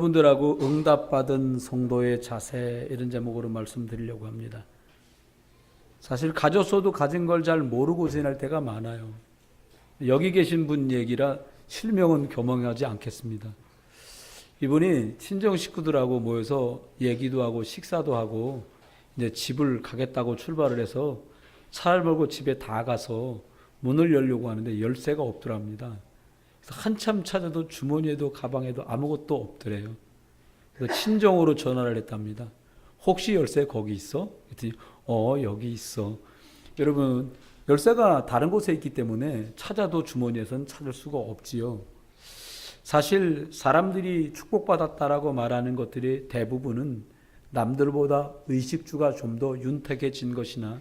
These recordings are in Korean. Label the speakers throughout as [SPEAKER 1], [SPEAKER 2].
[SPEAKER 1] 여러분들하고 응답받은 성도의 자세, 이런 제목으로 말씀드리려고 합니다. 사실 가졌어도 가진 걸 잘 모르고 지낼 때가 많아요. 여기 계신 분 얘기라 실명은 교명하지 않겠습니다. 이분이 친정 식구들하고 모여서 얘기도 하고 식사도 하고 이제 집을 가겠다고 출발을 해서 차를 몰고 집에 다 가서 문을 열려고 하는데 열쇠가 없더랍니다. 그래서 한참 찾아도 주머니에도 가방에도 아무것도 없더래요. 그래서 친정으로 전화를 했답니다. 혹시 열쇠 거기 있어? 그랬더니 여기 있어. 여러분, 열쇠가 다른 곳에 있기 때문에 찾아도 주머니에선 찾을 수가 없지요. 사실 사람들이 축복받았다라고 말하는 것들의 대부분은 남들보다 의식주가 좀 더 윤택해진 것이나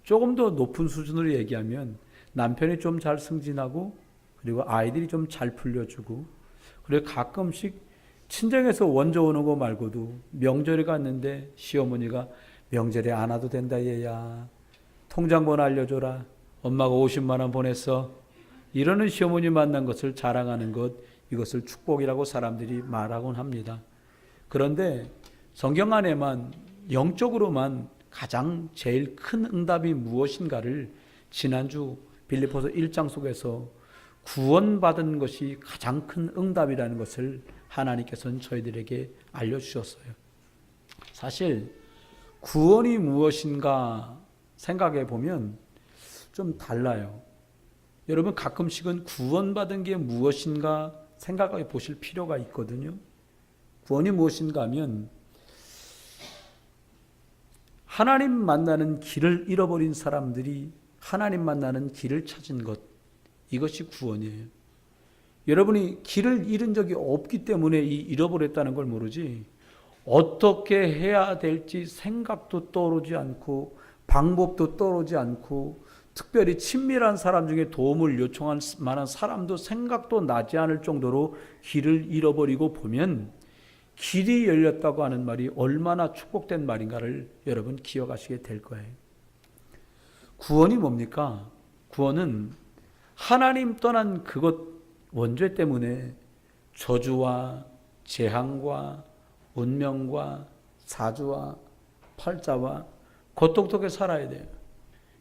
[SPEAKER 1] 조금 더 높은 수준으로 얘기하면 남편이 좀 잘 승진하고 그리고 아이들이 좀 잘 풀려주고 그리고 가끔씩 친정에서 원조 오는 거 말고도 명절에 갔는데 시어머니가 명절에 안 와도 된다 얘야. 통장번호 알려줘라. 엄마가 50만 원 보냈어. 이러는 시어머니 만난 것을 자랑하는 것, 이것을 축복이라고 사람들이 말하곤 합니다. 그런데 성경 안에만 영적으로만 가장 제일 큰 응답이 무엇인가를 지난주 빌립보서 1장 속에서 구원받은 것이 가장 큰 응답이라는 것을 하나님께서는 저희들에게 알려주셨어요. 사실 구원이 무엇인가 생각해 보면 좀 달라요. 여러분 가끔씩은 구원받은 게 무엇인가 생각해 보실 필요가 있거든요. 구원이 무엇인가 하면 하나님 만나는 길을 잃어버린 사람들이 하나님 만나는 길을 찾은 것, 이것이 구원이에요. 여러분이 길을 잃은 적이 없기 때문에 잃어버렸다는 걸 모르지, 어떻게 해야 될지 생각도 떠오르지 않고 방법도 떠오르지 않고 특별히 친밀한 사람 중에 도움을 요청할 만한 사람도 생각도 나지 않을 정도로 길을 잃어버리고 보면 길이 열렸다고 하는 말이 얼마나 축복된 말인가를 여러분 기억하시게 될 거예요. 구원이 뭡니까? 구원은 하나님 떠난 그것 원죄 때문에 저주와 재앙과 운명과 사주와 팔자와 고통 속에 살아야 돼요.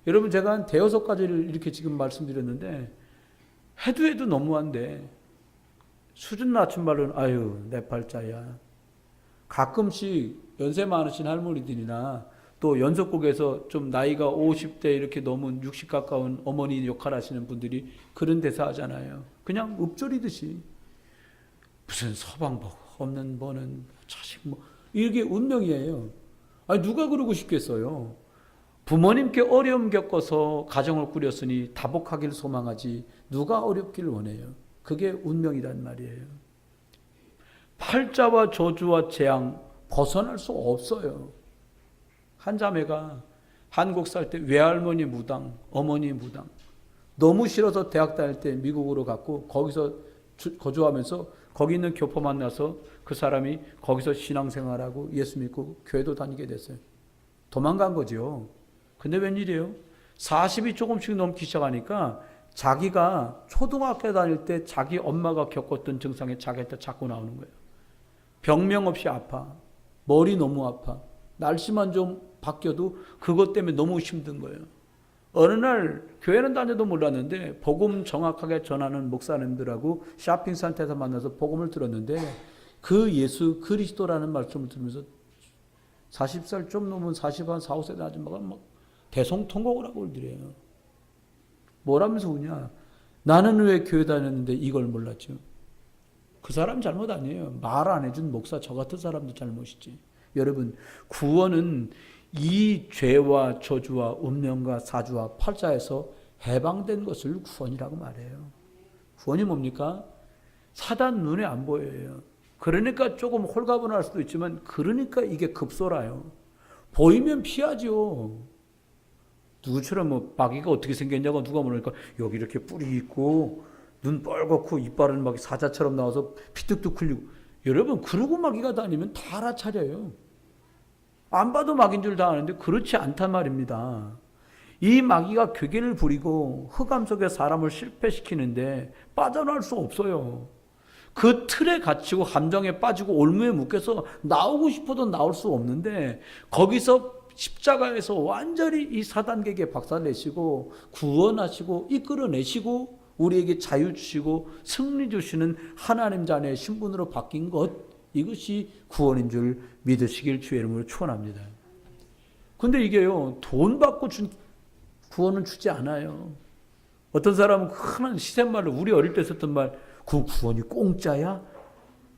[SPEAKER 1] 여러분 제가 한 대여섯 가지를 이렇게 지금 말씀드렸는데 해도 너무한데 수준 낮춘 말로는 아유 내 팔자야. 가끔씩 연세 많으신 할머니들이나 또 연속곡에서 좀 나이가 50대 이렇게 넘은 60 가까운 어머니 역할하시는 분들이 그런 대사 하잖아요. 그냥 읊조리듯이 무슨 서방복 없는 보는 자식 뭐 이게 운명이에요. 아니 누가 그러고 싶겠어요. 부모님께 어려움 겪어서 가정을 꾸렸으니 다복하기를 소망하지 누가 어렵기를 원해요. 그게 운명이란 말이에요. 팔자와 저주와 재앙 벗어날 수 없어요. 한 자매가 한국 살 때 외할머니 무당, 어머니 무당 너무 싫어서 대학 다닐 때 미국으로 갔고 거기서 거주하면서 거기 있는 교포 만나서 그 사람이 거기서 신앙생활하고 예수 믿고 교회도 다니게 됐어요. 도망간 거죠. 근데 웬일이에요? 40이 조금씩 넘기 시작하니까 자기가 초등학교 다닐 때 자기 엄마가 겪었던 증상이 자기한테 자꾸 나오는 거예요. 병명 없이 아파. 머리 너무 아파. 날씨만 좀 바뀌어도 그것 때문에 너무 힘든 거예요. 어느 날 교회는 다녀도 몰랐는데 복음 정확하게 전하는 목사님들하고 쇼핑센터에서 만나서 복음을 들었는데 그 예수 그리스도라는 말씀을 들으면서 40살 좀 넘은 40한 4, 5세 아줌마가 막 대성통곡을 하고 울더래요. 뭐라면서 우냐? 나는 왜 교회 다녔는데 이걸 몰랐죠? 그 사람 잘못 아니에요. 말 안 해준 목사 저 같은 사람도 잘못이지. 여러분 구원은 이 죄와 저주와 운명과 사주와 팔자에서 해방된 것을 구원이라고 말해요. 구원이 뭡니까? 사단 눈에 안 보여요. 그러니까 조금 홀가분할 수도 있지만 그러니까 이게 급소라요. 보이면 피하죠. 누구처럼 뭐 마귀가 어떻게 생겼냐고 누가 물으니까 여기 이렇게 뿔이 있고 눈 뻘겋고 이빨은 막 사자처럼 나와서 피뚝뚝 흘리고. 여러분 그러고 마귀가 다니면 다 알아차려요. 안 봐도 마귀인 줄 다 아는데 그렇지 않단 말입니다. 이 마귀가 괴계를 부리고 흑암 속에 사람을 실패시키는데 빠져나올 수 없어요. 그 틀에 갇히고 감정에 빠지고 올무에 묶여서 나오고 싶어도 나올 수 없는데 거기서 십자가에서 완전히 이 사단계에 박살내시고 구원하시고 이끌어내시고 우리에게 자유 주시고 승리 주시는 하나님 자녀의 신분으로 바뀐 것, 이것이 구원인 줄 믿으시길 주의 이름으로 축원합니다. 근데 이게요, 돈 받고 준 구원은 주지 않아요. 어떤 사람은 큰 시샘말로, 우리 어릴 때 썼던 말, 그 구원이 공짜야?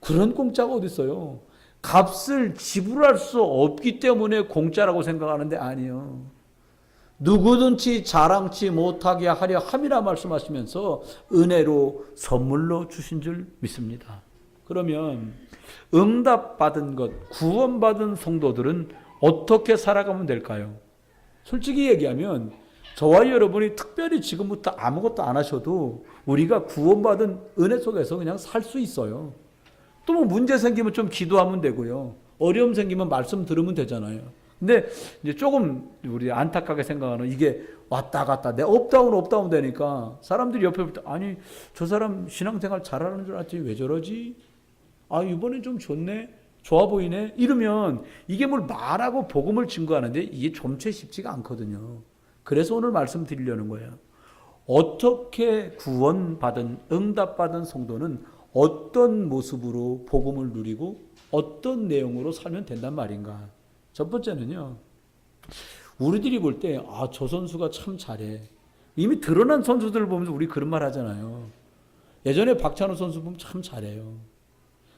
[SPEAKER 1] 그런 공짜가 어디 있어요? 값을 지불할 수 없기 때문에 공짜라고 생각하는데 아니요. 누구든지 자랑치 못하게 하려 함이라 말씀하시면서 은혜로 선물로 주신 줄 믿습니다. 그러면 응답받은 것, 구원받은 성도들은 어떻게 살아가면 될까요? 솔직히 얘기하면 저와 여러분이 특별히 지금부터 아무것도 안 하셔도 우리가 구원받은 은혜 속에서 그냥 살 수 있어요. 또 뭐 문제 생기면 좀 기도하면 되고요. 어려움 생기면 말씀 들으면 되잖아요. 근데 이제 조금 우리 안타깝게 생각하는, 이게 왔다 갔다 내 업다운 되니까 사람들이 옆에 볼 때, 아니 저 사람 신앙생활 잘하는 줄 알았지 왜 저러지? 아 이번엔 좀 좋네, 좋아 보이네, 이러면 이게 뭘 말하고 복음을 증거하는데 이게 좀채 쉽지가 않거든요. 그래서 오늘 말씀드리려는 거예요. 어떻게 구원받은, 응답받은 성도는 어떤 모습으로 복음을 누리고 어떤 내용으로 살면 된단 말인가. 첫 번째는요, 우리들이 볼 때 아, 저 선수가 참 잘해. 이미 드러난 선수들을 보면서 우리 그런 말 하잖아요. 예전에 박찬호 선수 보면 참 잘해요.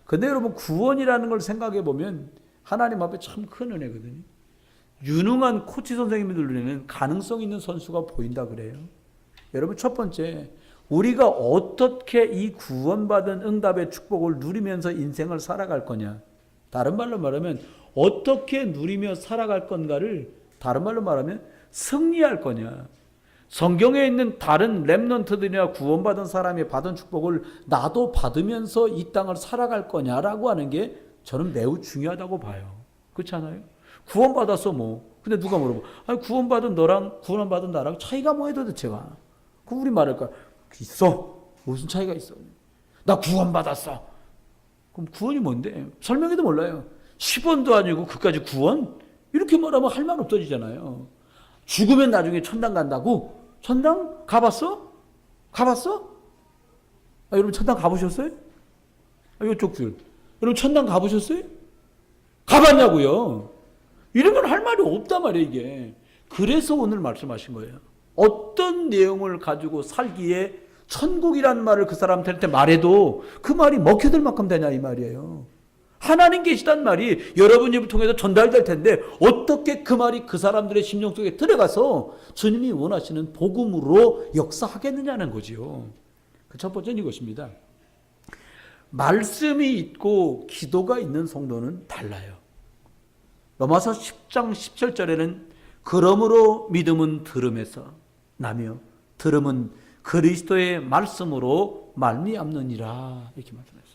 [SPEAKER 1] 근데 여러분, 구원이라는 걸 생각해 보면 하나님 앞에 참 큰 은혜거든요. 유능한 코치 선생님들 눈에는 가능성 있는 선수가 보인다 그래요. 여러분, 첫 번째, 우리가 어떻게 이 구원받은 응답의 축복을 누리면서 인생을 살아갈 거냐. 다른 말로 말하면 어떻게 누리며 살아갈 건가를 다른 말로 말하면 승리할 거냐. 성경에 있는 다른 렘넌트들이나 구원받은 사람이 받은 축복을 나도 받으면서 이 땅을 살아갈 거냐라고 하는 게 저는 매우 중요하다고 봐요. 그렇지 않아요? 구원받았어 뭐. 근데 누가 물어봐. 아니, 구원받은 너랑 구원받은 나랑 차이가 뭐야 도대체가. 그럼 우리 말할까? 있어. 무슨 차이가 있어? 나 구원받았어. 그럼 구원이 뭔데? 설명해도 몰라요. 10원도 아니고 그까지 구원? 이렇게 말하면 할 말 없어지잖아요. 죽으면 나중에 천당 간다고? 천당 가봤어? 가봤어? 아, 여러분 천당 가보셨어요? 아, 이쪽들. 여러분 천당 가보셨어요? 가봤냐고요? 이러면 할 말이 없단 말이에요, 이게. 그래서 오늘 말씀하신 거예요. 어떤 내용을 가지고 살기에 천국이라는 말을 그 사람한테 말해도 그 말이 먹혀들 만큼 되냐 이 말이에요. 하나님 계시다는 말이 여러분 입을 통해서 전달될 텐데 어떻게 그 말이 그 사람들의 심령 속에 들어가서 주님이 원하시는 복음으로 역사하겠느냐는 거지요. 그 첫 번째는 이것입니다. 말씀이 있고 기도가 있는 성도는 달라요. 로마서 10장 17절에는 그러므로 믿음은 들음에서 나며 들음은 그리스도의 말씀으로 말미암느니라 이렇게 말씀했어요.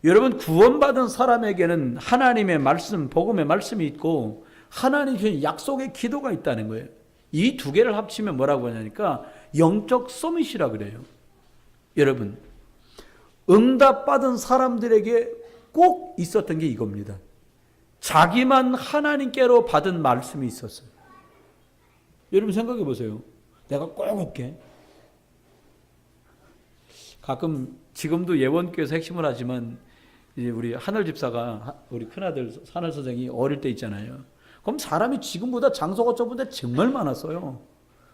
[SPEAKER 1] 여러분, 구원받은 사람에게는 하나님의 말씀, 복음의 말씀이 있고 하나님 주신 약속의 기도가 있다는 거예요. 이 두 개를 합치면 뭐라고 하냐니까 영적 서밋이라 그래요. 여러분, 응답받은 사람들에게 꼭 있었던 게 이겁니다. 자기만 하나님께로 받은 말씀이 있었어요. 여러분 생각해 보세요. 내가 꼭 올게. 가끔 지금도 예원교회에서 핵심을 하지만 이제 우리 하늘 집사가 우리 큰아들 하늘 선생이 어릴 때 있잖아요. 그럼 사람이 지금보다 장소가 좁은데 정말 많았어요.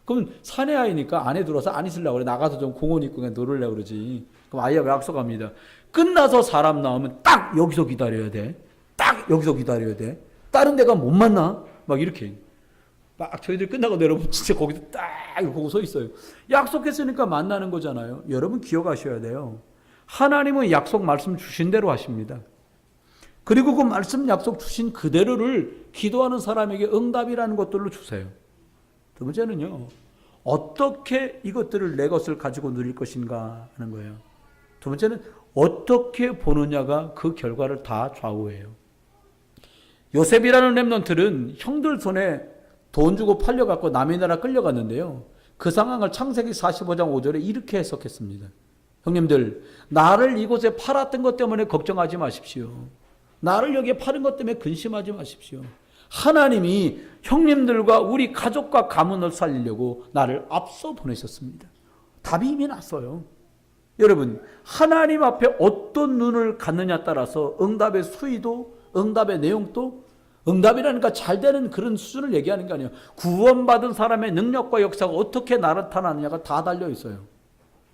[SPEAKER 1] 그럼 사내 아이니까 안에 들어와서 안 있으려고 그래. 나가서 좀 공원 있고 그냥 놀으려고 그러지. 그럼 아이하고 약속합니다. 끝나서 사람 나오면 딱 여기서 기다려야 돼. 딱 여기서 기다려야 돼. 다른 데가 못 만나. 막 이렇게. 막 저희들 끝나고 내려오면 진짜 거기서 딱 보고 서 있어요. 약속했으니까 만나는 거잖아요. 여러분 기억하셔야 돼요. 하나님은 약속 말씀 주신 대로 하십니다. 그리고 그 말씀 약속 주신 그대로를 기도하는 사람에게 응답이라는 것들로 주세요. 두 번째는요. 어떻게 이것들을 내 것을 가지고 누릴 것인가 하는 거예요. 두 번째는 어떻게 보느냐가 그 결과를 다 좌우해요. 요셉이라는 렘넌트는 형들 손에 돈 주고 팔려갖고 남의 나라 끌려갔는데요. 그 상황을 창세기 45장 5절에 이렇게 해석했습니다. 형님들, 나를 이곳에 팔았던 것 때문에 걱정하지 마십시오. 나를 여기에 파는 것 때문에 근심하지 마십시오. 하나님이 형님들과 우리 가족과 가문을 살리려고 나를 앞서 보내셨습니다. 답이 이미 났어요. 여러분, 하나님 앞에 어떤 눈을 갖느냐 따라서 응답의 수위도, 응답의 내용도, 응답이라니까 잘 되는 그런 수준을 얘기하는 게 아니에요. 구원받은 사람의 능력과 역사가 어떻게 나타나느냐가 다 달려 있어요.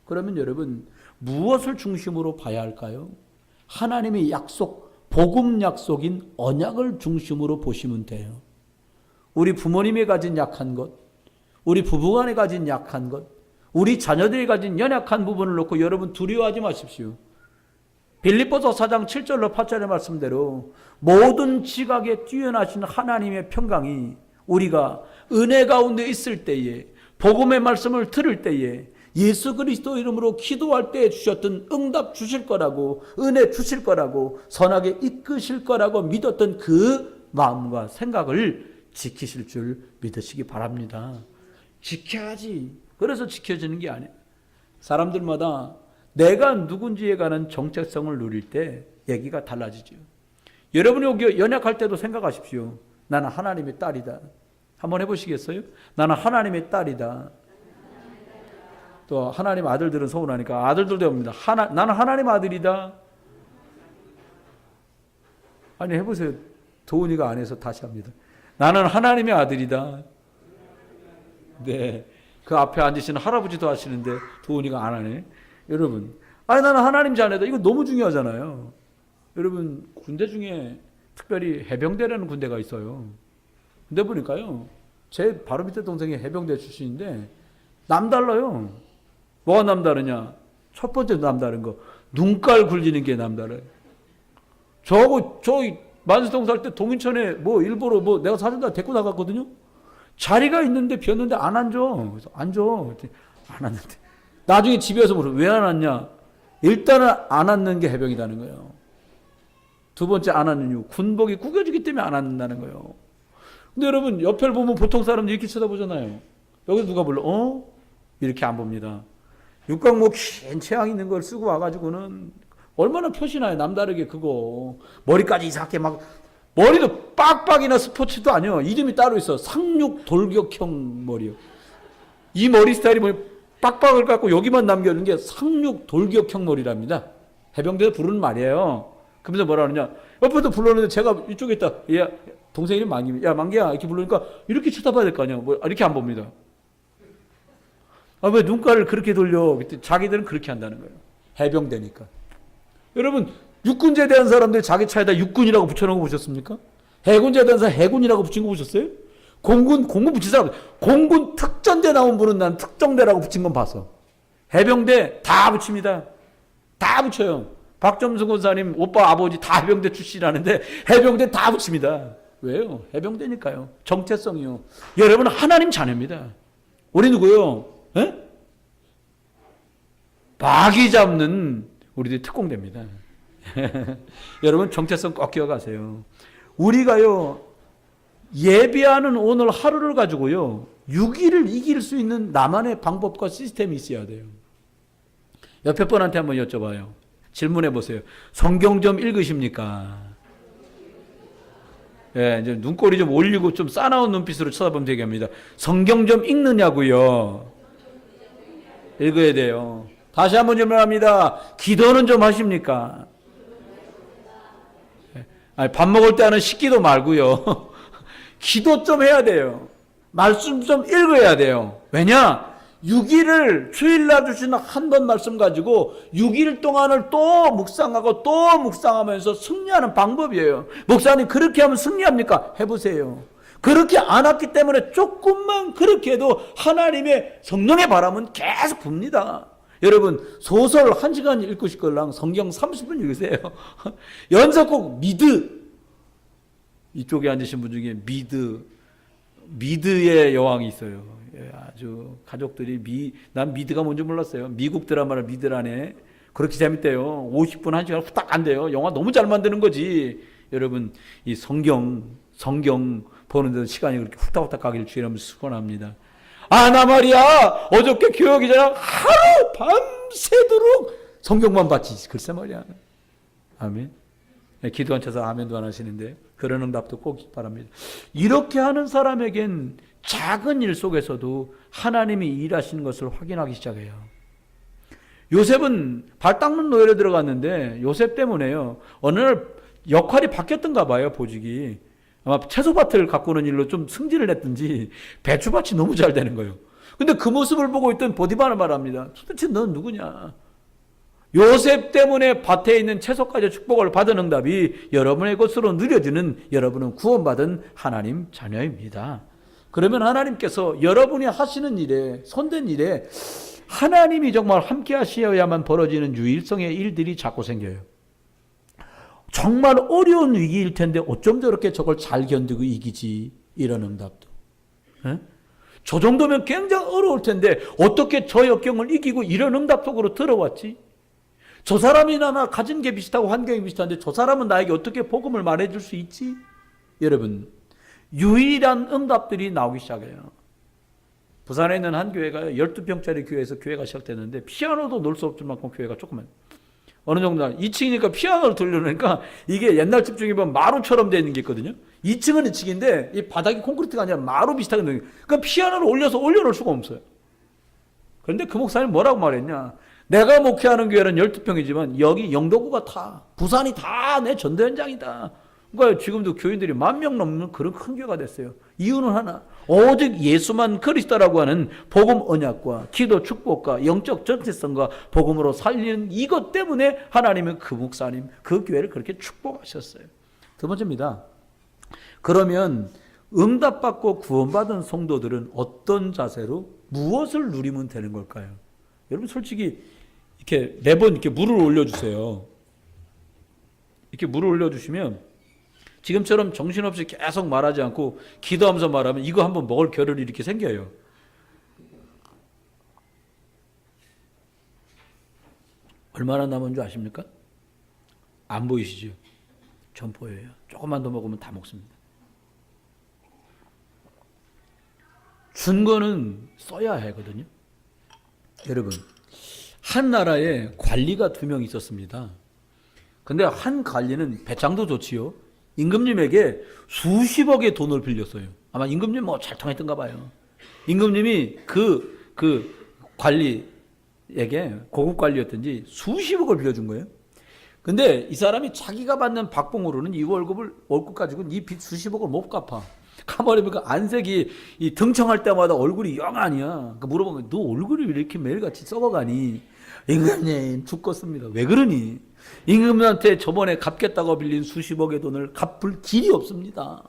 [SPEAKER 1] 그러면 여러분, 무엇을 중심으로 봐야 할까요? 하나님의 약속, 복음 약속인 언약을 중심으로 보시면 돼요. 우리 부모님이 가진 약한 것, 우리 부부간에 가진 약한 것, 우리 자녀들이 가진 연약한 부분을 놓고 여러분 두려워하지 마십시오. 빌립보서 4장 7절로 8절의 말씀대로 모든 지각에 뛰어나신 하나님의 평강이 우리가 은혜 가운데 있을 때에, 복음의 말씀을 들을 때에, 예수 그리스도 이름으로 기도할 때 주셨던 응답 주실 거라고, 은혜 주실 거라고, 선하게 이끄실 거라고 믿었던 그 마음과 생각을 지키실 줄 믿으시기 바랍니다. 지켜야지. 그래서 지켜지는 게 아니에요. 사람들마다 내가 누군지에 관한 정체성을 누릴 때 얘기가 달라지죠. 여러분이 여기 연약할 때도 생각하십시오. 나는 하나님의 딸이다. 한번 해보시겠어요? 나는 하나님의 딸이다. 또 하나님 아들들은 서운하니까 아들들도 합니다. 나는 하나님 아들이다. 아니 해보세요. 도훈이가 안 해서 다시 합니다. 나는 하나님의 아들이다. 네, 그 앞에 앉으시는 할아버지도 하시는데 도훈이가 안 하네. 여러분, 아니 나는 하나님 자녀다. 이거 너무 중요하잖아요. 여러분, 군대 중에 특별히 해병대라는 군대가 있어요. 근데 보니까요, 제 바로 밑에 동생이 해병대 출신인데 남달라요. 뭐가 남다르냐? 첫 번째 남다른 거, 눈깔 굴리는 게 남다르요. 저 만수동 살 때 동인천에 일부러 내가 사준다 데리고 나갔거든요. 자리가 있는데 비었는데 안 앉아. 그래서 앉아. 안 앉는데. 나중에 집에 와서 물어. 왜 안 앉냐? 일단은 안 앉는 게 해병이라는 거예요. 두 번째 안 앉는 이유. 군복이 구겨지기 때문에 안 앉는다는 거예요. 근데 여러분, 옆을 보면 보통 사람들 이렇게 쳐다보잖아요. 여기서 누가 불러? 이렇게 안 봅니다. 육각목 긴 체형 있는 걸 쓰고 와가지고는 얼마나 표시나요? 남다르게 그거. 머리까지 이상하게 머리도 빡빡이나 스포츠도 아니요. 이름이 따로 있어. 상륙 돌격형 머리요. 이 머리 스타일이 빡빡을 깎고 여기만 남겨놓은 게 상륙 돌격형 머리랍니다. 해병대에서 부르는 말이에요. 그러면서 뭐라 그러냐. 옆에도 불렀는데 제가 이쪽에 있다. 얘 동생 이름 만기. 야 만기야 이렇게 부르니까 이렇게 쳐다봐야 될 거 아니야. 이렇게 안 봅니다. 왜 눈가를 그렇게 돌려? 자기들은 그렇게 한다는 거예요. 해병대니까. 여러분, 육군제에 대한 사람들 자기 차에다 육군이라고 붙여놓은 거 보셨습니까? 해군제에 대한 사람 해군이라고 붙인 거 보셨어요? 공군 붙인 사람, 공군 특전대 나온 분은 난 특정대라고 붙인 건 봤어. 해병대 다 붙입니다. 다 붙여요. 박점수 권사님 오빠 아버지 다 해병대 출신이라는데 해병대 다 붙입니다. 왜요? 해병대니까요. 정체성이요. 여러분, 하나님 자녀입니다. 우리 누구요? 마귀 잡는 우리들이 특공대입니다. 여러분, 정체성 꼭 기억하세요. 우리가요, 예배하는 오늘 하루를 가지고요, 6일을 이길 수 있는 나만의 방법과 시스템이 있어야 돼요. 옆에 분한테 한번 여쭤봐요. 질문해 보세요. 성경 좀 읽으십니까? 예, 이제 눈꼬리 좀 올리고 좀 싸나운 눈빛으로 쳐다보면 되겠습니다. 성경 좀 읽느냐고요? 읽어야 돼요. 다시 한번 질문합니다. 기도는 좀 하십니까? 아니, 밥 먹을 때 하는 식기도 말고요. 기도 좀 해야 돼요. 말씀 좀 읽어야 돼요. 왜냐? 6일을 주일날 주시는 한 번 말씀 가지고 6일 동안을 또 묵상하고 또 묵상하면서 승리하는 방법이에요. 목사님, 그렇게 하면 승리합니까? 해보세요. 그렇게 안 왔기 때문에 조금만 그렇게 해도 하나님의 성령의 바람은 계속 붑니다. 여러분, 소설 1시간 읽고 싶걸랑 성경 30분 읽으세요. 연속곡 미드. 이쪽에 앉으신 분 중에 미드의 여왕이 있어요. 아주 가족들이 난 미드가 뭔지 몰랐어요. 미국 드라마를 미드라네. 그렇게 재밌대요. 50분 1시간 후딱 안 돼요. 영화 너무 잘 만드는 거지. 여러분, 이 성경 보는 데도 시간이 그렇게 후딱후딱 가기를 주의하면서 축원합니다. 나 말이야 어저께 교육이 전에 하루 밤새도록 성경만 봤지. 글쎄 말이야. 아멘. 기도 안 쳐서 아멘도 안 하시는데 그런 응답도 꼭 바랍니다. 이렇게 하는 사람에겐 작은 일 속에서도 하나님이 일하시는 것을 확인하기 시작해요. 요셉은 발 닦는 노예로 들어갔는데 요셉 때문에요. 어느 날 역할이 바뀌었던가 봐요. 보직이. 아마 채소밭을 가꾸는 일로 좀 승진을 했든지 배추밭이 너무 잘 되는 거예요. 근데 그 모습을 보고 있던 보디바는 말합니다. 도대체 넌 누구냐? 요셉 때문에 밭에 있는 채소까지 축복을 받은 응답이 여러분의 것으로 누려지는 여러분은 구원받은 하나님 자녀입니다. 그러면 하나님께서 여러분이 하시는 일에, 손댄 일에 하나님이 정말 함께 하셔야만 벌어지는 유일성의 일들이 자꾸 생겨요. 정말 어려운 위기일 텐데 어쩜 저렇게 저걸 잘 견디고 이기지? 이런 응답도. 에? 저 정도면 굉장히 어려울 텐데 어떻게 저 역경을 이기고 이런 응답 속으로 들어왔지? 저 사람이나 나 가진 게 비슷하고 환경이 비슷한데 저 사람은 나에게 어떻게 복음을 말해줄 수 있지? 여러분, 유일한 응답들이 나오기 시작해요. 부산에 있는 한 교회가 12평짜리 교회에서 교회가 시작됐는데 피아노도 놓을 수 없을 만큼 교회가 조그만, 어느 정도 2층이니까 피아노를 돌려놓으니까 이게 옛날 집 중에 보면 마루처럼 되어 있는 게 있거든요. 2층은 2층인데 이 바닥이 콘크리트가 아니라 마루 비슷하게 되는 거예요. 그러니까 피아노를 올려놓을 수가 없어요. 그런데 그 목사님 뭐라고 말했냐? 내가 목회하는 교회는 12평이지만 여기 영도구가 다, 부산이 다 내 전도 현장이다. 그러니까 지금도 교인들이 10,000명 넘는 그런 큰 교회가 됐어요. 이유는 하나, 오직 예수만 그리스도라고 하는 복음 언약과 기도 축복과 영적 정체성과 복음으로 살리는 이것 때문에 하나님은 그 목사님, 그 교회를 그렇게 축복하셨어요. 두 번째입니다. 그러면 응답받고 구원받은 성도들은 어떤 자세로 무엇을 누리면 되는 걸까요? 여러분 솔직히 이렇게 매번 이렇게 물을 올려주세요. 이렇게 물을 올려주시면 지금처럼 정신없이 계속 말하지 않고 기도하면서 말하면 이거 한번 먹을 겨를이 이렇게 생겨요. 얼마나 남은 줄 아십니까? 안 보이시죠? 전 보여요. 조금만 더 먹으면 다 먹습니다. 준 거는 써야 하거든요. 여러분, 한 나라에 관리가 2명 있었습니다. 근데 한 관리는 배짱도 좋지요. 임금님에게 수십억의 돈을 빌렸어요. 아마 임금님 뭐 잘 통했던가 봐요. 임금님이 그 관리에게, 고급 관리였든지 수십억을 빌려준 거예요. 근데 이 사람이 자기가 받는 박봉으로는 이 월급 가지고는 이 빚 수십억을 못 갚아. 가만히 그 안색이 이 등청할 때마다 얼굴이 영 아니야. 그러니까 물어보면 너 얼굴이 왜 이렇게 매일같이 썩어가니? 임금님 죽겠습니다. 왜 그러니? 임금님한테 저번에 갚겠다고 빌린 수십억의 돈을 갚을 길이 없습니다.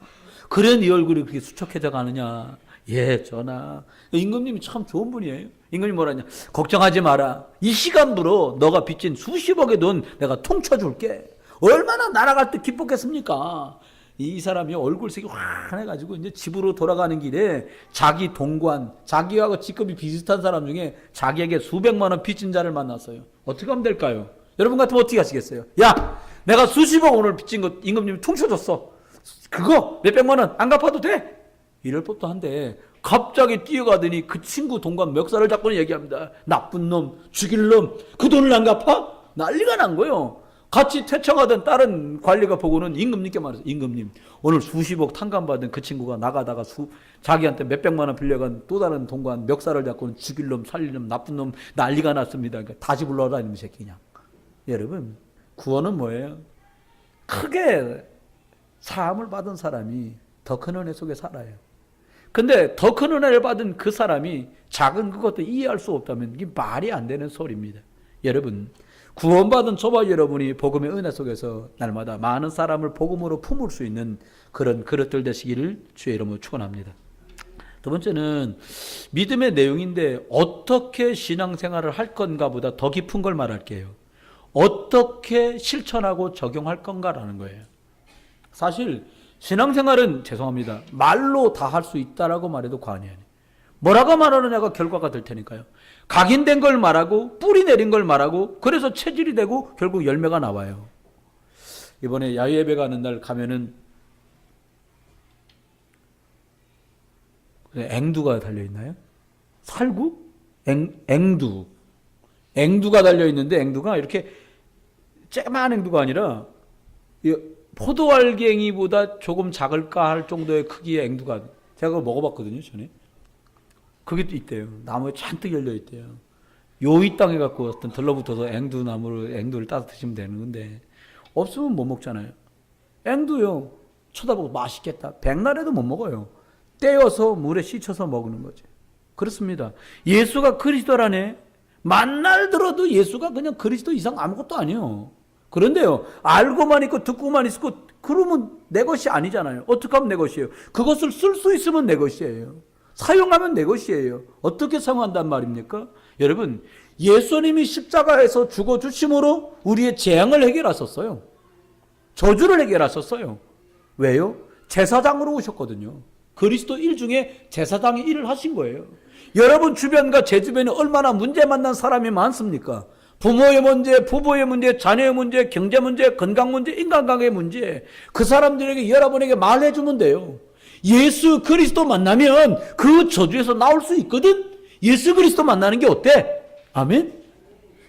[SPEAKER 1] 그래 네 얼굴이 그렇게 수척해져 가느냐? 예, 전하. 임금님이 참 좋은 분이에요. 임금님이 뭐라냐? 걱정하지 마라. 이 시간부로 너가 빚진 수십억의 돈 내가 통쳐줄게. 얼마나 날아갈 때 기뻤겠습니까? 이 사람이 얼굴색이 환해가지고 이제 집으로 돌아가는 길에 자기 동관, 자기하고 직급이 비슷한 사람 중에 자기에게 수백만 원 빚진 자를 만났어요. 어떻게 하면 될까요? 여러분 같으면 어떻게 하시겠어요? 야, 내가 수십억 오늘 빚진 거 임금님이 퉁쳐줬어. 그거 몇백만 원 안 갚아도 돼? 이럴 법도 한데 갑자기 뛰어가더니 그 친구 동관 멱살을 잡고는 얘기합니다. 나쁜 놈, 죽일 놈, 그 돈을 안 갚아? 난리가 난 거예요. 같이 퇴청하던 다른 관리가 보고는 임금님께 말했어요. 임금님, 오늘 수십억 탕감받은 그 친구가 나가다가 자기한테 몇백만 원 빌려간 또 다른 동관 멱살을 잡고는 죽일 놈, 살릴 놈, 나쁜 놈 난리가 났습니다. 그러니까 다시 불러라 이놈의 새끼 그냥. 여러분, 구원은 뭐예요? 크게 사함을 받은 사람이 더 큰 은혜 속에 살아요. 근데 더 큰 은혜를 받은 그 사람이 작은 그것도 이해할 수 없다면 이게 말이 안 되는 소리입니다. 여러분, 구원받은 저와 여러분이 복음의 은혜 속에서 날마다 많은 사람을 복음으로 품을 수 있는 그런 그릇들 되시기를 주의 이름으로 축원합니다. 두 번째는 믿음의 내용인데 어떻게 신앙생활을 할 건가 보다 더 깊은 걸 말할게요. 어떻게 실천하고 적용할 건가라는 거예요. 사실 신앙생활은 죄송합니다. 말로 다 할 수 있다라고 말해도 과언이 아니에요. 뭐라고 말하느냐가 결과가 될 테니까요. 각인된 걸 말하고 뿌리 내린 걸 말하고 그래서 체질이 되고 결국 열매가 나와요. 이번에 야유예배 가는 날 가면은 앵두가 달려있나요? 살구? 앵두. 앵두가 달려있는데 앵두가 이렇게 쬐만 앵두가 아니라 포도알갱이보다 조금 작을까 할 정도의 크기의 앵두가, 제가 그걸 먹어봤거든요, 전에. 그게 또 있대요. 나무에 잔뜩 열려있대요. 요이 땅에 갖고 어떤 들러붙어서 앵두를 따서 드시면 되는 건데, 없으면 못 먹잖아요. 앵두요, 쳐다보고 맛있겠다. 백날에도 못 먹어요. 떼어서 물에 씻혀서 먹는 거죠. 그렇습니다. 예수가 그리스도라네. 만날 들어도 예수가 그냥 그리스도 이상 아무것도 아니에요. 그런데요, 알고만 있고 듣고만 있고 그러면 내 것이 아니잖아요. 어떻게 하면 내 것이에요? 그것을 쓸 수 있으면 내 것이에요. 사용하면 내 것이에요. 어떻게 사용한단 말입니까? 여러분, 예수님이 십자가에서 죽어주심으로 우리의 재앙을 해결하셨어요. 저주를 해결하셨어요. 왜요? 제사장으로 오셨거든요. 그리스도 일 중에 제사장이 일을 하신 거예요. 여러분 주변과 제 주변에 얼마나 문제 만난 사람이 많습니까? 부모의 문제, 부부의 문제, 자녀의 문제, 경제 문제, 건강 문제, 인간관계의 문제. 그 사람들에게 여러분에게 말해주면 돼요. 예수 그리스도 만나면 그 저주에서 나올 수 있거든. 예수 그리스도 만나는 게 어때? 아멘?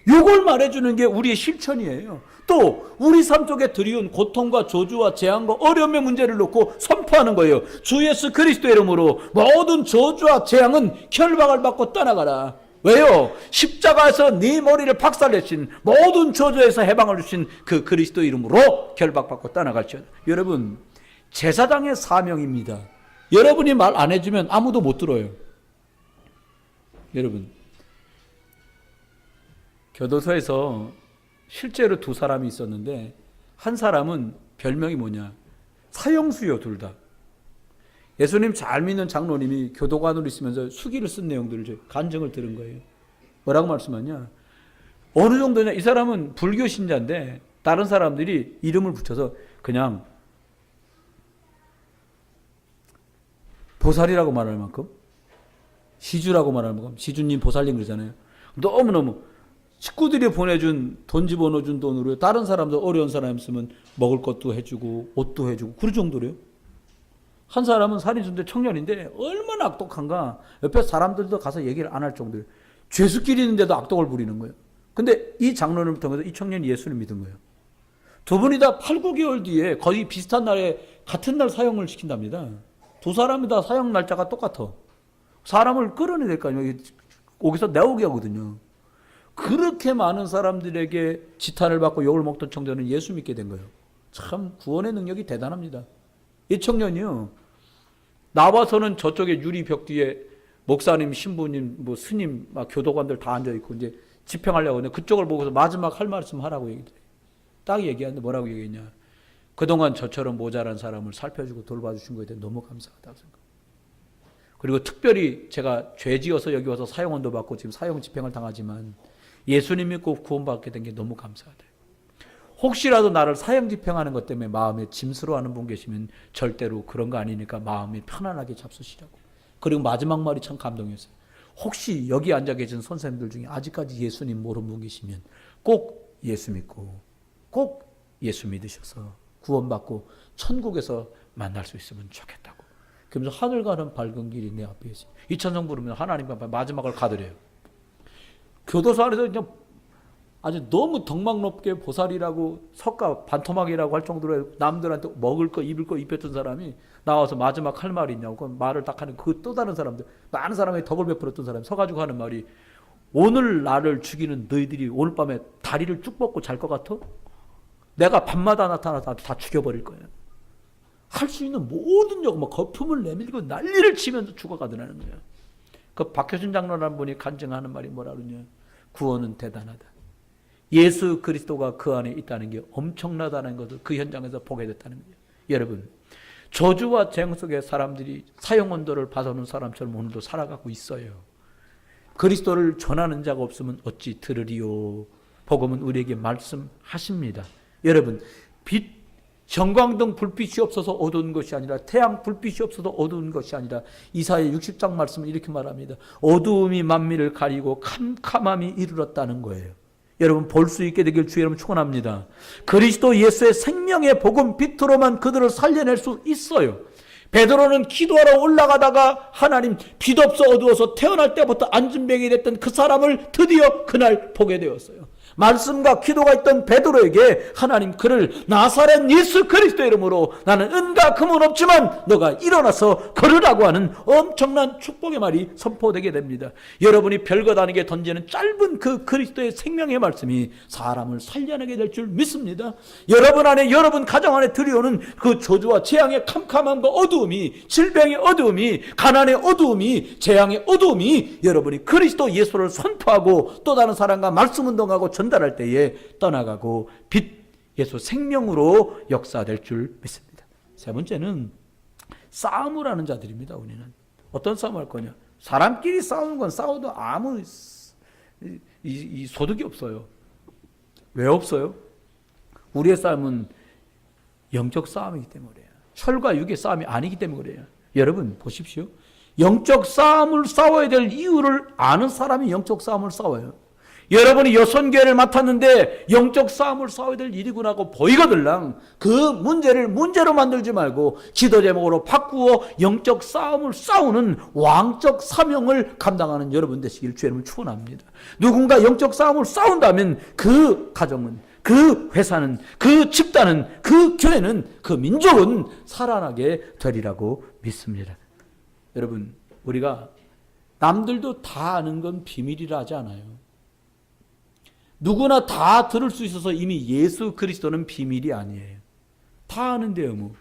[SPEAKER 1] 이걸 말해주는 게 우리의 실천이에요. 또 우리 삶 속에 들이온 고통과 저주와 재앙과 어려움의 문제를 놓고 선포하는 거예요. 주 예수 그리스도의 이름으로 모든 저주와 재앙은 결박을 받고 떠나가라. 왜요? 십자가에서 네 머리를 박살내신 모든 저주에서 해방을 주신 그 그리스도 이름으로 결박받고 떠나갈지어다. 여러분, 제사장의 사명입니다. 여러분이 말 안 해주면 아무도 못 들어요. 여러분, 교도소에서 실제로 두 사람이 있었는데 한 사람은 별명이 뭐냐? 사형수요, 둘 다. 예수님 잘 믿는 장로님이 교도관으로 있으면서 수기를 쓴 내용들을 간증을 들은 거예요. 뭐라고 말씀하냐? 어느 정도냐? 이 사람은 불교 신자인데 다른 사람들이 이름을 붙여서 그냥 보살이라고 말할 만큼, 시주라고 말할 만큼, 시주님 보살님 그러잖아요. 너무너무 식구들이 보내준 돈 집어넣어준 돈으로 다른 사람들 어려운 사람 있으면 먹을 것도 해주고 옷도 해주고 그럴 정도래요. 한 사람은 살인순대 청년인데 얼마나 악독한가. 옆에 사람들도 가서 얘기를 안 할 정도예요. 죄수끼리 있는데도 악독을 부리는 거예요. 근데 이 장로를 통해서 이 청년이 예수를 믿은 거예요. 두 분이 다 8, 9개월 뒤에 거의 비슷한 날에 같은 날 사형을 시킨답니다. 두 사람이 다 사형 날짜가 똑같아. 사람을 끌어내야 될 거 아니에요. 거기서 나오게 하거든요. 그렇게 많은 사람들에게 지탄을 받고 욕을 먹던 청년은 예수 믿게 된 거예요. 참 구원의 능력이 대단합니다. 이 청년이요, 나와서는 저쪽에 유리벽 뒤에 목사님, 신부님, 뭐 스님, 막 교도관들 다 앉아 있고 이제 집행하려고 하는데 그쪽을 보고서 마지막 할 말씀 하라고 얘기해. 딱 얘기하는데 뭐라고 얘기했냐? 그동안 저처럼 모자란 사람을 살펴주고 돌봐주신 거에 대해 너무 감사하다고 생각. 그리고 특별히 제가 죄 지어서 여기 와서 사형원도 받고 지금 사형 집행을 당하지만 예수님 믿고 구원받게 된 게 너무 감사하다. 혹시라도 나를 사형 집행하는 것 때문에 마음에 짐스러워하는 분 계시면 절대로 그런 거 아니니까 마음이 편안하게 잡수시라고. 그리고 마지막 말이 참 감동이었어요. 혹시 여기 앉아 계신 선생님들 중에 아직까지 예수님 모르는 분 계시면 꼭 예수 믿고 꼭 예수 믿으셔서 구원받고 천국에서 만날 수 있으면 좋겠다고. 그러면서 하늘 가는 밝은 길이 내 앞에 있어요. 이 찬송 부르면 하나님 앞에 마지막을 가드려요. 교도소 안에서 그냥 아주 너무 덕망 높게 보살이라고 석가 반토막이라고 할 정도로 남들한테 먹을 거 입을 거 입혔던 사람이 나와서 마지막 할 말이 있냐고 그 말을 딱 하는 그 또 다른 사람들, 많은 사람에게 덕을 베풀었던 사람이 서가지고 하는 말이, 오늘 나를 죽이는 너희들이 오늘 밤에 다리를 쭉 뻗고 잘 것 같아? 내가 밤마다 나타나서 다 죽여버릴 거야. 할 수 있는 모든 역, 뭐 거품을 내밀고 난리를 치면서 죽어가더라는 거야. 그 박효준 장로라는 분이 간증하는 말이 뭐라 그러냐? 구원은 대단하다. 예수 그리스도가 그 안에 있다는 게 엄청나다는 것을 그 현장에서 보게 됐다는 거예요. 여러분, 저주와 재앙 속에 사람들이 사형원도를 받아놓은 사람처럼 오늘도 살아가고 있어요. 그리스도를 전하는 자가 없으면 어찌 들으리요. 복음은 우리에게 말씀하십니다. 여러분, 빛, 전광등 불빛이 없어서 어두운 것이 아니라, 태양 불빛이 없어서 어두운 것이 아니라, 이사야 60장 말씀은 이렇게 말합니다. 어두움이 만민을 가리고 캄캄함이 이르렀다는 거예요. 여러분, 볼 수 있게 되길 주의 이름으로 축원합니다. 그리스도 예수의 생명의 복음 빛으로만 그들을 살려낼 수 있어요. 베드로는 기도하러 올라가다가 하나님 빛없어 어두워서 태어날 때부터 안진뱅이 됐던 그 사람을 드디어 그날 보게 되었어요. 말씀과 기도가 있던 베드로에게 하나님 그를 나사렛 예수 그리스도 이름으로 나는 은과 금은 없지만 너가 일어나서 걸으라고 하는 엄청난 축복의 말이 선포되게 됩니다. 여러분이 별것 아니게 던지는 짧은 그 그리스도의 생명의 말씀이 사람을 살려내게 될 줄 믿습니다. 여러분 안에, 여러분 가정 안에 들여오는 그 저주와 재앙의 캄캄함과 어두움이, 질병의 어두움이, 가난의 어두움이, 재앙의 어두움이 여러분이 그리스도 예수를 선포하고 또 다른 사람과 말씀 운동하고 전달할 때에 떠나가고 빛 예수 생명으로 역사될 줄 믿습니다. 세 번째는 싸움을 하는 자들입니다. 우리는 어떤 싸움을 할 거냐? 사람끼리 싸우는 건 싸워도 아무 이 소득이 없어요. 왜 없어요? 우리의 싸움은 영적 싸움이기 때문에 그래요. 혈과 육의 싸움이 아니기 때문에 그래요. 여러분 보십시오. 영적 싸움을 싸워야 될 이유를 아는 사람이 영적 싸움을 싸워요. 여러분이 여선교회를 맡았는데 영적 싸움을 싸워야 될 일이구나 하고 보이거들랑 그 문제를 문제로 만들지 말고 기도 제목으로 바꾸어 영적 싸움을 싸우는 왕적 사명을 감당하는 여러분 되시길 주의 이름으로 축원합니다. 누군가 영적 싸움을 싸운다면 그 가정은, 그 회사는, 그 집단은, 그 교회는, 그 민족은 살아나게 되리라고 믿습니다. 여러분, 우리가 남들도 다 아는 건 비밀이라 하지 않아요. 누구나 다 들을 수 있어서 이미 예수 그리스도는 비밀이 아니에요. 다 아는데요, 뭐.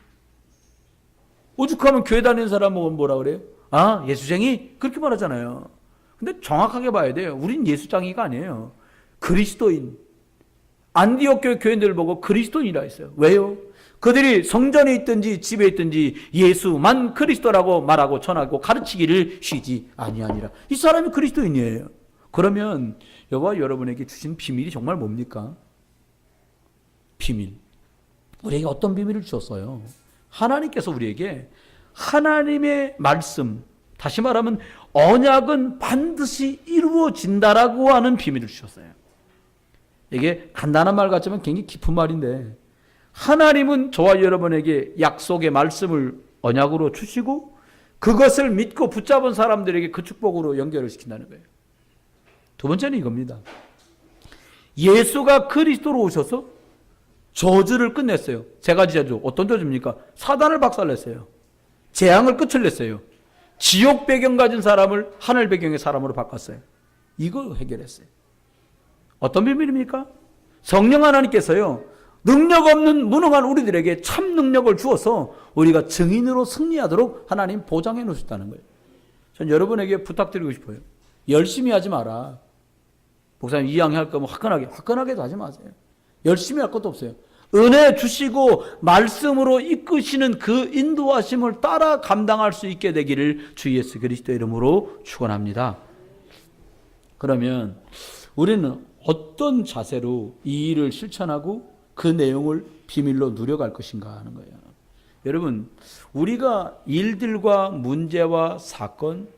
[SPEAKER 1] 오죽하면 교회 다니는 사람은 뭐라 그래요? 아, 예수쟁이? 그렇게 말하잖아요. 근데 정확하게 봐야 돼요. 우린 예수쟁이가 아니에요. 그리스도인. 안디옥 교회 교인들을 보고 그리스도인이라 했어요. 왜요? 그들이 성전에 있든지 집에 있든지 예수만 그리스도라고 말하고 전하고 가르치기를 쉬지 아니하니라. 이 사람이 그리스도인이에요. 그러면 여호와 여러분에게 주신 비밀이 정말 뭡니까? 비밀. 우리에게 어떤 비밀을 주셨어요? 하나님께서 우리에게 하나님의 말씀, 다시 말하면 언약은 반드시 이루어진다라고 하는 비밀을 주셨어요. 이게 간단한 말 같지만 굉장히 깊은 말인데, 하나님은 저와 여러분에게 약속의 말씀을 언약으로 주시고 그것을 믿고 붙잡은 사람들에게 그 축복으로 연결을 시킨다는 거예요. 두 번째는 이겁니다. 예수가 그리스도로 오셔서 저주를 끝냈어요. 세 가지 저주. 어떤 저주입니까? 사단을 박살냈어요. 재앙을 끝을 냈어요. 지옥 배경 가진 사람을 하늘 배경의 사람으로 바꿨어요. 이거 해결했어요. 어떤 비밀입니까? 성령 하나님께서요, 능력 없는 무능한 우리들에게 참 능력을 주어서 우리가 증인으로 승리하도록 하나님 보장해 놓으셨다는 거예요. 전 여러분에게 부탁드리고 싶어요. 열심히 하지 마라. 목사님 이양할 거면 화끈하게도 하지 마세요. 열심히 할 것도 없어요. 은혜 주시고 말씀으로 이끄시는 그 인도하심을 따라 감당할 수 있게 되기를 주 예수 그리스도 이름으로 축원합니다. 그러면 우리는 어떤 자세로 이 일을 실천하고 그 내용을 비밀로 누려갈 것인가 하는 거예요. 여러분, 우리가 일들과 문제와 사건,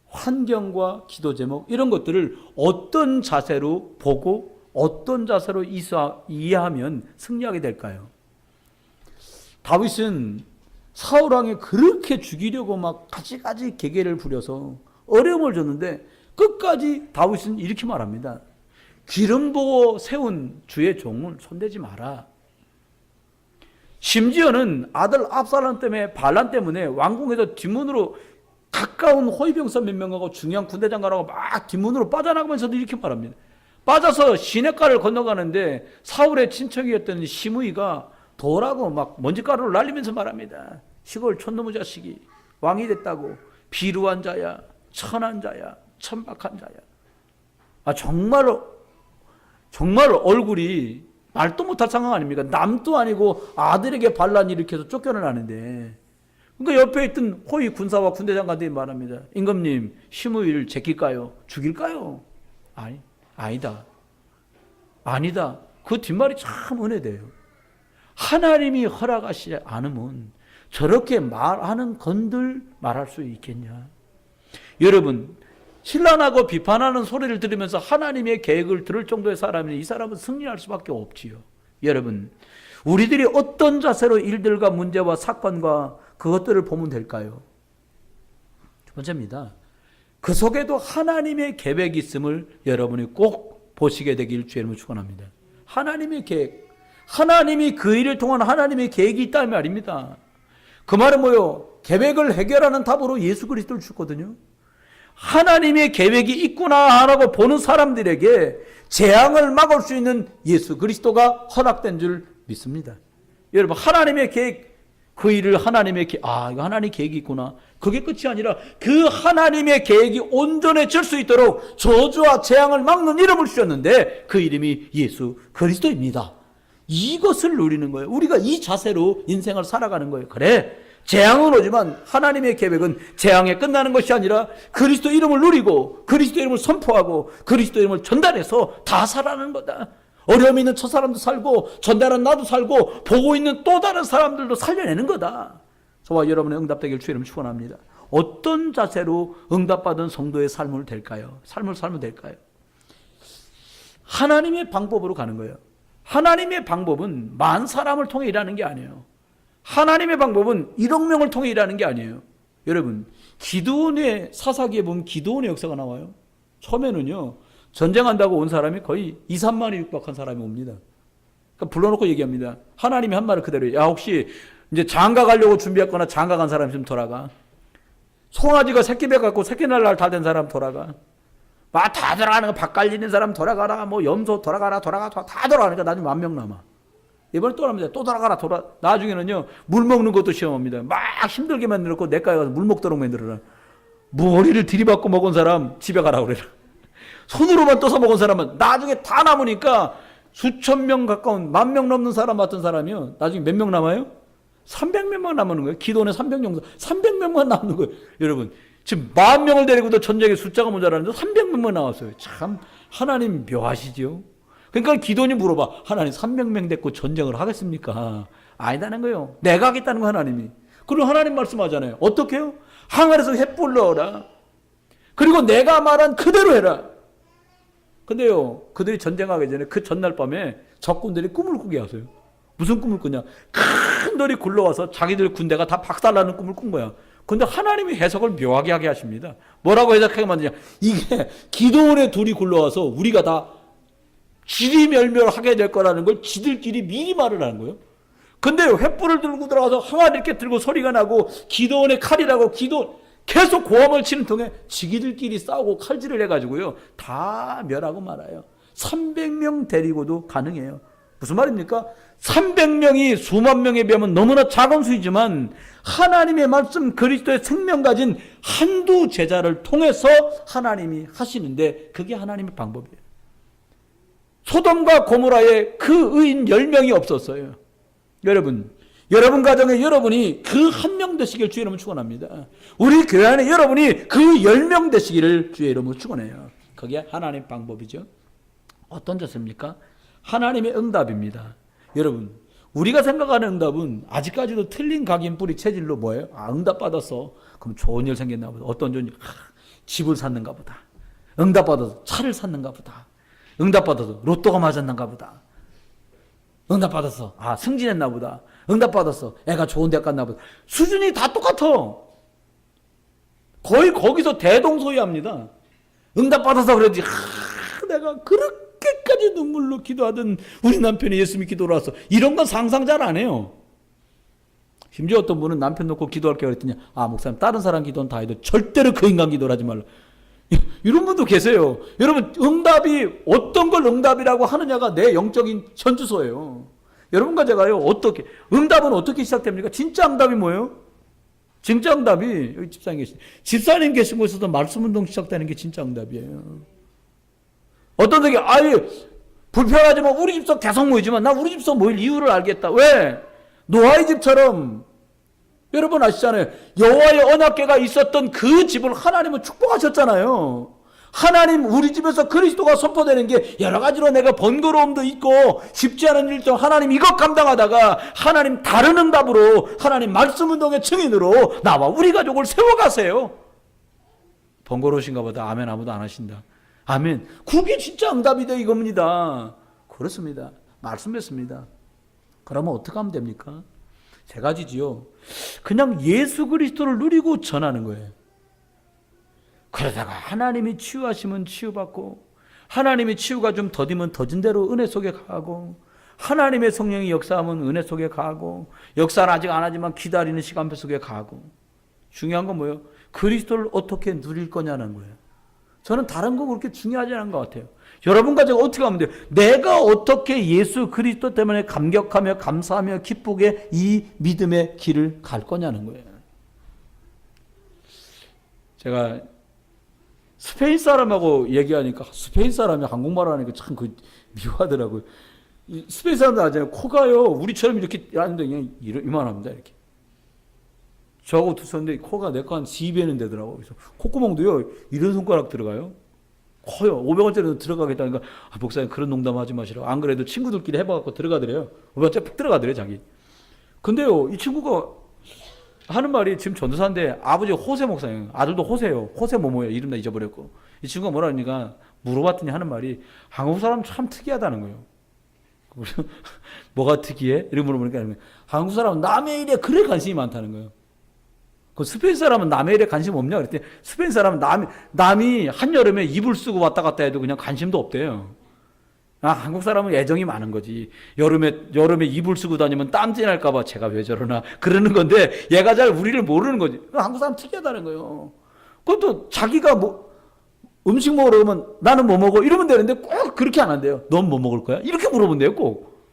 [SPEAKER 1] 환경과 기도 제목 이런 것들을 어떤 자세로 보고 어떤 자세로 이해하면 승리하게 될까요? 다윗은 사울 왕이 그렇게 죽이려고 막 가지가지 계계를 부려서 어려움을 줬는데 끝까지 다윗은 이렇게 말합니다. 기름 부어 세운 주의 종을 손대지 마라. 심지어는 아들 압살롬 때문에, 반란 때문에 왕궁에서 뒷문으로 가까운 호위병사 몇 명하고 중요한 군대장관하고 막 뒷문으로 빠져나가면서도 이렇게 말합니다. 빠져서 시냇가를 건너가는데 사울의 친척이었던 시므이가 도라고 막 먼지가루를 날리면서 말합니다. 시골 촌놈의 자식이 왕이 됐다고 비루한 자야, 천한 자야, 천박한 자야. 아, 정말 얼굴이 말도 못할 상황 아닙니까? 남도 아니고 아들에게 반란 일으켜서 쫓겨나는데, 그러니까 옆에 있던 호위 군사와 군대장관들이 말합니다. 임금님, 시므이를 제낄까요? 죽일까요? 아니다. 그 뒷말이 참 은혜돼요. 하나님이 허락하시지 않으면 저렇게 말하는 건들 말할 수 있겠냐? 여러분, 신란하고 비판하는 소리를 들으면서 하나님의 계획을 들을 정도의 사람이 이 사람은 승리할 수밖에 없지요. 여러분, 우리들이 어떤 자세로 일들과 문제와 사건과 그것들을 보면 될까요? 두 번째입니다. 그 속에도 하나님의 계획이 있음을 여러분이 꼭 보시게 되길 주의 이름으로 축원합니다. 하나님의 계획, 하나님이 그 일을 통한 하나님의 계획이 있다는 말입니다. 그 말은 뭐요? 계획을 해결하는 답으로 예수 그리스도를 주거든요. 하나님의 계획이 있구나 라고 보는 사람들에게 재앙을 막을 수 있는 예수 그리스도가 허락된 줄 믿습니다. 여러분, 하나님의 계획, 그 일을 하나님의 계획, 이거 하나님의 계획이 있구나. 그게 끝이 아니라 그 하나님의 계획이 온전해질 수 있도록 저주와 재앙을 막는 이름을 주셨는데 그 이름이 예수 그리스도입니다. 이것을 누리는 거예요. 우리가 이 자세로 인생을 살아가는 거예요. 그래, 재앙은 오지만 하나님의 계획은 재앙에 끝나는 것이 아니라 그리스도 이름을 누리고 그리스도 이름을 선포하고 그리스도 이름을 전달해서 다 살아가는 거다. 어려움 있는 저 사람도 살고 전달한 나도 살고 보고 있는 또 다른 사람들도 살려내는 거다. 저와 여러분의 응답되길 주의 이름 축원합니다. 어떤 자세로 응답받은 성도의 삶을 될까요? 삶을 살면 될까요? 하나님의 방법으로 가는 거예요. 하나님의 방법은 만 사람을 통해 일하는 게 아니에요. 하나님의 방법은 1억 명을 통해 일하는 게 아니에요. 여러분, 기드온의 사사기에 보면 기드온의 역사가 나와요. 처음에는요, 전쟁한다고 온 사람이 거의 2, 3만이 육박한 사람이 옵니다. 그러니까 불러놓고 얘기합니다. 하나님이 한 말을 그대로, 야, 혹시 이제 장가 가려고 준비했거나 장가 간 사람 좀 돌아가. 송아지가 새끼 배 갖고 새끼 날날 다 된 사람 돌아가. 막 다 돌아가는 거, 밥 갈리는 사람 돌아가라, 뭐 염소 돌아가라, 다 돌아가니까 나중에 10,000명 남아. 이번에 또 합니다. 또 돌아가라, 나중에는요, 물 먹는 것도 시험합니다. 막 힘들게 만들었고, 내과에 가서 물 먹도록 만들어라. 머리를 들이받고 먹은 사람 집에 가라 그래라. 손으로만 떠서 먹은 사람은 나중에 다 남으니까 수천 명 가까운 10,000명 넘는 사람 같은 사람이요. 나중에 몇 명 남아요? 300명만 남는 거예요. 기도원에 300명만 남는 거예요. 여러분, 지금 10,000명을 데리고도 전쟁의 숫자가 모자라는데 300명만 나왔어요. 참 하나님 묘하시죠. 그러니까 기도원이 물어봐. 하나님 300명 데리고 전쟁을 하겠습니까? 아니다는 거예요. 내가 하겠다는 거 하나님이. 그리고 하나님 말씀하잖아요. 어떻게 해요? 항아리에서 횃불 넣어라. 그리고 내가 말한 그대로 해라. 근데요, 그들이 전쟁하기 전에 그 전날 밤에 적군들이 꿈을 꾸게 하세요. 무슨 꿈을 꾸냐? 큰 돌이 굴러와서 자기들 군대가 다 박살나는 꿈을 꾼 거야. 근데 하나님이 해석을 묘하게 하게 하십니다. 뭐라고 해석하게 만드냐? 이게 기도원의 돌이 굴러와서 우리가 다 지리멸멸하게 될 거라는 걸 지들끼리 미리 말을 하는 거예요. 근데 횃불을 들고 들어가서 항아리 이렇게 들고 소리가 나고 기도원의 칼이라고 계속 고함을 치는 통에 지기들끼리 싸우고 칼질을 해가지고요. 다 멸하고 말아요. 300명 데리고도 가능해요. 무슨 말입니까? 300명이 수만 명에 비하면 너무나 작은 수이지만 하나님의 말씀 그리스도의 생명 가진 한두 제자를 통해서 하나님이 하시는데 그게 하나님의 방법이에요. 소돔과 고모라에 그 의인 10명이 없었어요. 여러분 가정에 여러분이 그 한 명 되시길 주의 이름으로 축원합니다. 우리 교회 안에 여러분이 그 10명 되시기를 주의 이름으로 축원해요. 그게 하나님의 방법이죠. 어떤 자세입니까? 하나님의 응답입니다. 여러분, 우리가 생각하는 응답은 아직까지도 틀린 각인 뿌리 체질로 뭐예요? 응답 받았어. 그럼 좋은 일 생겼나 보다. 어떤 좋은 일? 집을 샀는가 보다. 응답 받아서 차를 샀는가 보다. 응답 받아서 로또가 맞았는가 보다. 응답 받았어. 승진했나 보다. 응답 받았어. 애가 좋은 데 갔나 보다. 수준이 다 똑같아. 거의 거기서 대동소이합니다. 응답 받아서 그러지. 내가 그렇게까지 눈물로 기도하던 우리 남편이 예수 믿기 돌아왔어. 이런 건 상상 잘 안 해요. 심지어 어떤 분은 남편 놓고 기도할게 그랬더니 목사님 다른 사람 기도는 다 해도 절대로 그 인간 기도를 하지 말라. 이런 분도 계세요. 여러분, 응답이 어떤 걸 응답이라고 하느냐가 내 영적인 현주소예요. 여러분과 제가요, 응답은 어떻게 시작됩니까? 진짜 응답이 뭐예요? 진짜 응답이, 여기 집사님 계신 곳에서도 말씀 운동 시작되는 게 진짜 응답이에요. 어떤 적이, 불편하지만 우리 집서 계속 모이지만 나 우리 집서 모일 이유를 알겠다. 왜? 노아의 집처럼, 여러분 아시잖아요. 여호와의 언약궤가 있었던 그 집을 하나님은 축복하셨잖아요. 하나님 우리 집에서 그리스도가 선포되는 게 여러 가지로 내가 번거로움도 있고 쉽지 않은 일도 하나님 이것 감당하다가 하나님 다른 응답으로 하나님 말씀 운동의 증인으로 나와 우리 가족을 세워가세요. 번거로우신가 보다. 아멘. 아무도 안 하신다. 아멘. 그게 진짜 응답이다 이겁니다. 그렇습니다. 말씀했습니다. 그러면 어떻게 하면 됩니까? 세 가지지요. 그냥 예수 그리스도를 누리고 전하는 거예요. 그러다가 하나님이 치유하시면 치유받고, 하나님이 치유가 좀 더디면 더딘 대로 은혜 속에 가고, 하나님의 성령이 역사하면 은혜 속에 가고, 역사는 아직 안 하지만 기다리는 시간표 속에 가고. 중요한 건 뭐예요? 그리스도를 어떻게 누릴 거냐는 거예요. 저는 다른 거 그렇게 중요하지 않은 것 같아요. 여러분과 제가 어떻게 하면 돼요? 내가 어떻게 예수 그리스도 때문에 감격하며 감사하며 기쁘게 이 믿음의 길을 갈 거냐는 거예요. 제가 스페인 사람하고 얘기하니까 스페인 사람이 한국말을 하니까 참 미워하더라고요. 스페인 사람들 아잖아요. 코가요, 우리처럼 이렇게 하는데 그냥 이만합니다. 이렇게. 저하고 두었는데 코가 내 거 한 10배는 되더라고요. 그래서 콧구멍도요, 이런 손가락 들어가요. 커요. 500원짜리도 들어가겠다니까, 목사님 그런 농담 하지 마시라고. 안 그래도 친구들끼리 해봐갖고 들어가더래요. 500원짜리 푹 들어가더래요, 자기. 근데요, 이 친구가 하는 말이, 지금 전도사인데 아버지 호세 목사예요. 아들도 호세예요. 호세 뭐뭐예요. 이름 다 잊어버렸고. 이 친구가 뭐라 하니까 물어봤더니 하는 말이, 한국 사람 참 특이하다는 거예요. 뭐가 특이해? 이런 물어보니까 한국 사람은 남의 일에 그래 관심이 많다는 거예요. 그 스페인 사람은 남의 일에 관심 없냐 그랬더니, 스페인 사람은 남이 한여름에 이불 쓰고 왔다 갔다 해도 그냥 관심도 없대요. 한국 사람은 애정이 많은 거지. 여름에 이불 쓰고 다니면 땀띠 날까봐 제가 왜 저러나 그러는 건데, 얘가 잘 우리를 모르는 거지. 한국 사람 특이하다는 거예요. 그것도 자기가 뭐 음식 먹으러 가면 나는 뭐 먹어? 이러면 되는데 꼭 그렇게 안 한대요. 넌 뭐 먹을 거야? 이렇게 물어본대요, 꼭.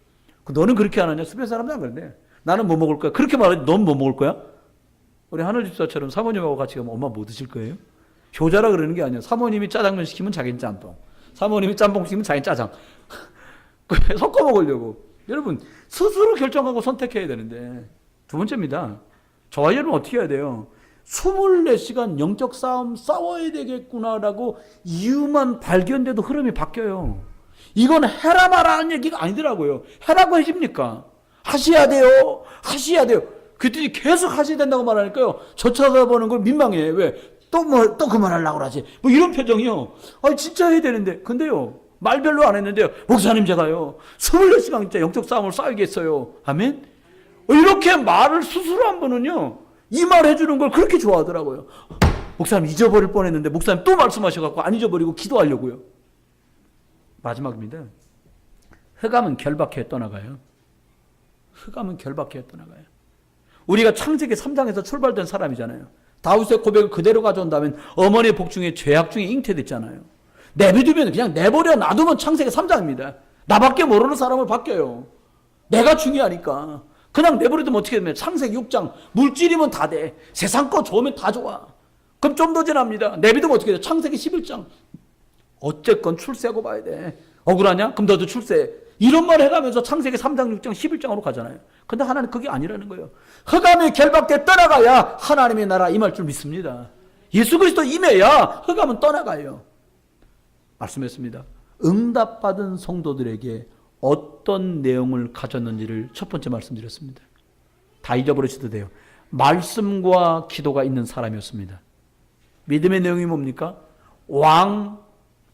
[SPEAKER 1] 너는 그렇게 안 하냐? 스페인 사람도 안 그런데. 나는 뭐 먹을 거야? 그렇게 말하지. 넌 뭐 먹을 거야? 우리 하늘집사처럼 사모님하고 같이 가면 엄마 뭐 드실 거예요? 효자라 그러는 게 아니야. 사모님이 짜장면 시키면 자기는 짬뽕, 사모님이 짬뽕 시키면 자기는 짜장. 섞어 먹으려고. 여러분, 스스로 결정하고 선택해야 되는데. 두 번째입니다. 저와 여러분 어떻게 해야 돼요? 24시간 영적 싸움 싸워야 되겠구나라고 이유만 발견돼도 흐름이 바뀌어요. 이건 해라 마라는 얘기가 아니더라고요. 해라고 해줍니까? 하셔야 돼요. 하셔야 돼요. 그랬더니 계속 하셔야 된다고 말하니까요, 저 쳐다보는 걸 민망해. 왜? 또 그만하려고 그러지. 뭐 이런 표정이요. 진짜 해야 되는데. 근데요, 말 별로 안 했는데요, 목사님 제가요 24시간 진짜 영적 싸움을 싸우겠어요. 아멘? 이렇게 말을 스스로 한 분은요, 이 말 해주는 걸 그렇게 좋아하더라고요. 목사님 잊어버릴 뻔했는데 목사님 또 말씀하셔갖고 안 잊어버리고 기도하려고요. 마지막입니다. 흑암은 결박해 떠나가요. 흑암은 결박해 떠나가요. 우리가 창세기 3장에서 출발된 사람이잖아요. 다윗의 고백을 그대로 가져온다면 어머니의 복 중에 죄악 중에 잉태됐잖아요. 내비두면, 그냥 내버려 놔두면 창세기 3장입니다. 나밖에 모르는 사람을 바뀌어요. 내가 중요하니까. 그냥 내버려두면 어떻게 되면 창세기 6장, 물질이면 다 돼. 세상 거 좋으면 다 좋아. 그럼 좀 더 지납니다. 내비두면 어떻게 돼? 창세기 11장. 어쨌건 출세하고 봐야 돼. 억울하냐? 그럼 너도 출세해. 이런 말 해가면서 창세기 3장, 6장, 11장으로 가잖아요. 근데 하나는 그게 아니라는 거예요. 흑암이 결박돼 떠나가야 하나님의 나라 임할 줄 믿습니다. 예수 그리스도 임해야 흑암은 떠나가요. 말씀했습니다. 응답받은 성도들에게 어떤 내용을 가졌는지를 첫 번째 말씀드렸습니다. 다 잊어버리셔도 돼요. 말씀과 기도가 있는 사람이었습니다. 믿음의 내용이 뭡니까? 왕,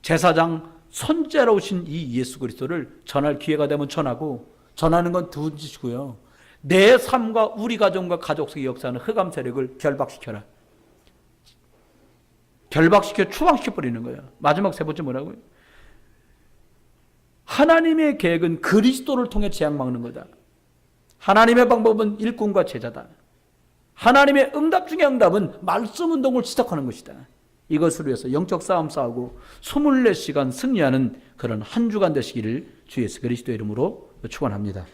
[SPEAKER 1] 제사장, 선제로우신 이 예수 그리스도를 전할 기회가 되면 전하고, 전하는 건 두 짓이고요. 내 삶과 우리 가정과 가족 속에 역사하는 흑암 세력을 결박시켜라. 결박시켜 추방시켜버리는 거예요. 마지막 세 번째 뭐라고요? 하나님의 계획은 그리스도를 통해 재앙 막는 거다. 하나님의 방법은 일꾼과 제자다. 하나님의 응답 중의 응답은 말씀 운동을 시작하는 것이다. 이것을 위해서 영적 싸움 싸우고 24시간 승리하는 그런 한 주간 되시기를 주 예수 그리스도의 이름으로 축원합니다.